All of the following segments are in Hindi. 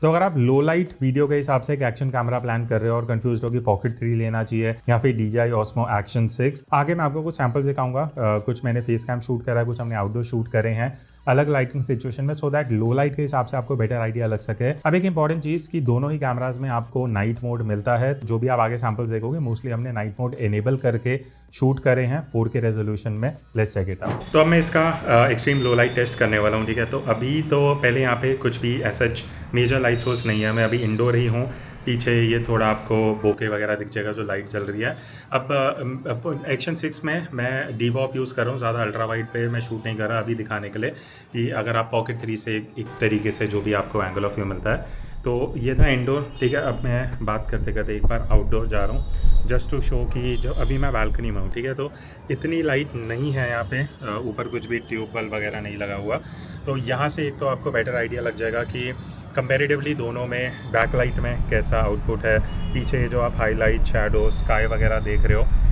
तो अगर आप लो लाइट वीडियो के हिसाब से एक एक्शन कैमरा प्लान कर रहे हो और कंफ्यूज हो कि पॉकेट 3 लेना चाहिए या फिर DJI Osmo Action 6, आगे मैं आपको कुछ सैंपल्स दिखाऊंगा। कुछ मैंने फेस कैम शूट करा है, कुछ हमने आउटडोर शूट करे हैं अलग लाइटिंग सिचुएशन में, सो दैट लो लाइट के हिसाब से आपको बेटर आइडिया लग सके। अब एक इंपॉर्टेंट चीज कि दोनों ही कैमराज में आपको नाइट मोड मिलता है। जो भी आप आगे सैंपल्स देखोगे मोस्टली हमने नाइट मोड एनेबल करके शूट करे हैं 4K रेजोल्यूशन में। Let's check it out. तो अब मैं इसका एक्सट्रीम लो लाइट टेस्ट करने वाला हूँ, ठीक है। तो अभी तो पहले यहाँ पे कुछ भी सच मेजर लाइट सोर्स नहीं है, मैं अभी इंडोर ही हूँ। पीछे ये थोड़ा आपको बोके वगैरह दिख जाएगा जो लाइट चल रही है। अब एक्शन 6 में मैं डीवॉप यूज़ कर रहा हूँ, ज़्यादा अल्ट्रा वाइड पे मैं शूट नहीं कर रहा अभी, दिखाने के लिए कि अगर आप पॉकेट 3 से एक तरीके से जो भी आपको एंगल ऑफ व्यू मिलता है। तो ये था इंडोर, ठीक है। अब मैं बात करते करते एक बार आउटडोर जा रहा हूँ जस्ट टू शो कि जो अभी मैं बालकनी में हूँ, ठीक है। तो इतनी लाइट नहीं है यहाँ पे, ऊपर कुछ भी ट्यूब बल्ब वगैरह नहीं लगा हुआ। तो यहाँ से एक तो आपको बेटर आइडिया लग जाएगा कि कंपैरेटिवली दोनों में बैकलाइट में कैसा आउटपुट है। पीछे जो आप हाईलाइट, शैडो, स्काई वगैरह देख रहे हो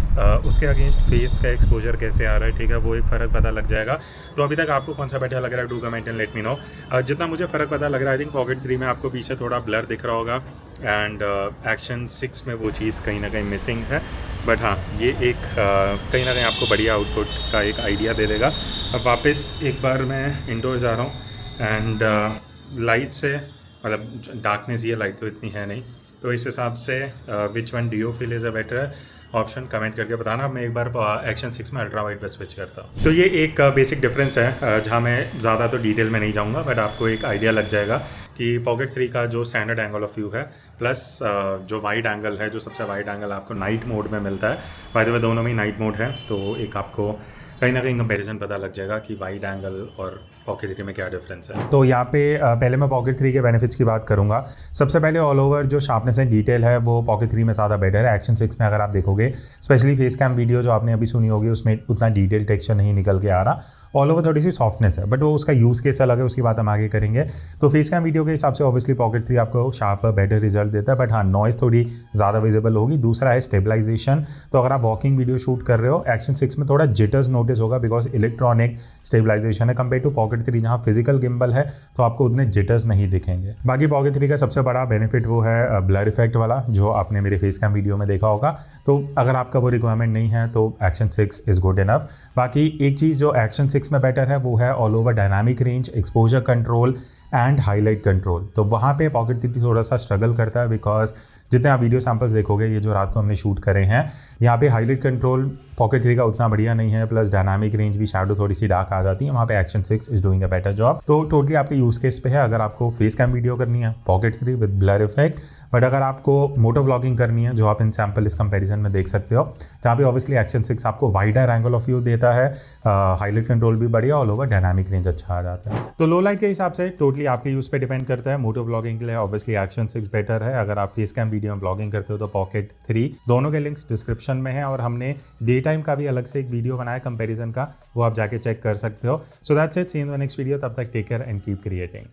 उसके अगेंस्ट फेस का एक्सपोजर कैसे आ रहा है, ठीक है, वो एक फ़र्क पता लग जाएगा। तो अभी तक आपको कौन सा बेटर लग रहा है, do comment and let me know. जितना मुझे फ़र्क पता लग रहा है, आई थिंक पॉकेट 3 में आपको पीछे थोड़ा ब्लर दिख रहा होगा एंड एक्शन 6 में वो चीज़ कहीं ना कहीं मिसिंग है। बट हाँ, ये एक कहीं ना कहीं आपको बढ़िया आउटपुट का एक आइडिया दे देगा। अब वापस एक बार मैं इंडोर जा रहा हूँ एंड लाइट से मतलब डार्कनेस, ये लाइट तो इतनी है नहीं, तो इस हिसाब से which one do you feel is a better option comment करके बताना। मैं एक बार एक्शन 6 में अल्ट्रा वाइड पे स्विच करता हूँ। तो ये एक बेसिक डिफरेंस है जहाँ मैं ज़्यादा तो डिटेल में नहीं जाऊँगा, बट आपको एक आइडिया लग जाएगा कि पॉकेट 3 का जो स्टैंडर्ड एंगल ऑफ व्यू है प्लस जो वाइड एंगल है, जो सबसे वाइड एंगल आपको नाइट मोड में मिलता है। बाय द वे दोनों में ही नाइट मोड है, तो एक आपको कहीं ना कहीं कंपैरिजन पता लग जाएगा कि वाइड एंगल और पॉकेट 3 में क्या डिफरेंस है। तो यहाँ पे पहले मैं पॉकेट 3 के बेनिफिट्स की बात करूँगा। सबसे पहले ऑल ओवर जो शार्पनेस एंड डिटेल है वो पॉकेट 3 में ज़्यादा बेटर है। एक्शन 6 में अगर आप देखोगे, स्पेशली फेस कैम वीडियो जो आपने अभी सुनी होगी, उसमें उतना डिटेल टेक्सचर नहीं निकल के आ रहा। ऑल ओवर थोड़ी सी सॉफ्टनेस है, बट वो उसका यूज़ केस अलग है, उसकी बात हम आगे करेंगे। तो फेस कैम वीडियो के हिसाब से ऑब्वियसली पॉकेट 3 आपको शार्प बेटर रिजल्ट देता है, बट हाँ नॉइज़ थोड़ी ज़्यादा विजिबल होगी। दूसरा है स्टेबलाइजेशन। तो अगर आप वॉकिंग वीडियो शूट कर रहे हो, एक्शन 6 में थोड़ा जिटर्स नोटिस होगा बिकॉज इलेक्ट्रॉनिक स्टेबलाइजेशन है कंपेयर टू पॉकेट 3 जहाँ फिजिकल गिम्बल है, तो आपको उतने जिटर्स नहीं दिखेंगे। बाकी पॉकेट 3 का सबसे बड़ा बेनिफिट वो है ब्लर इफेक्ट वाला, जो आपने मेरे फेस कैम वीडियो में देखा होगा। तो अगर आपका वो रिक्वायरमेंट नहीं है तो एक्शन 6 इज़ गुड इनफ। बाकी एक चीज़ जो एक्शन 6 में बेटर है वो है all over dynamic range, exposure control and highlight control. तो वहाँ पे पॉकेट 3 थोड़ा सा स्ट्रगल करता है बिकॉज जितने आप वीडियो सैंपल्स देखोगे, ये जो रात को हमने शूट करे हैं, यहाँ पे हाईलाइट कंट्रोल पॉकेट 3 का उतना बढ़िया नहीं है, प्लस डायनामिक रेंज भी, शैडो थोड़ी सी डार्क आ जाती है, वहाँ पे action 6 is doing a better job. तो टोटली आपके यूज़ केस पे है। अगर आपको फेस कैम वीडियो करनी है, pocket 3 with blur effect, but अगर आपको मोटो व्लॉगिंग करनी है, जो आप इन सैम्पल इस कंपैरिजन में देख सकते हो, जहाँ पे ऑब्वियसली एक्शन 6 आपको वाइडर एंगल ऑफ व्यू देता है, हाईलाइट कंट्रोल भी बढ़िया, ऑल ओवर डायनामिक रेंज अच्छा आ जाता है। तो लो लाइट के हिसाब से टोटली आपके यूज़ पे डिपेंड करता है। मोटो व्लॉगिंग के लिए ऑब्वियसली एक्शन 6 बेटर है। अगर आप फेस कैम वीडियो में व्लॉगिंग करते हो तो पॉकेट 3। दोनों के लिंक्स डिस्क्रिप्शन में है और हमने डे टाइम का भी अलग से एक वीडियो बनाया कंपैरिजन का, वो आप जाके चेक कर सकते हो। So that's it, see in the next video. तब तक take care and keep creating.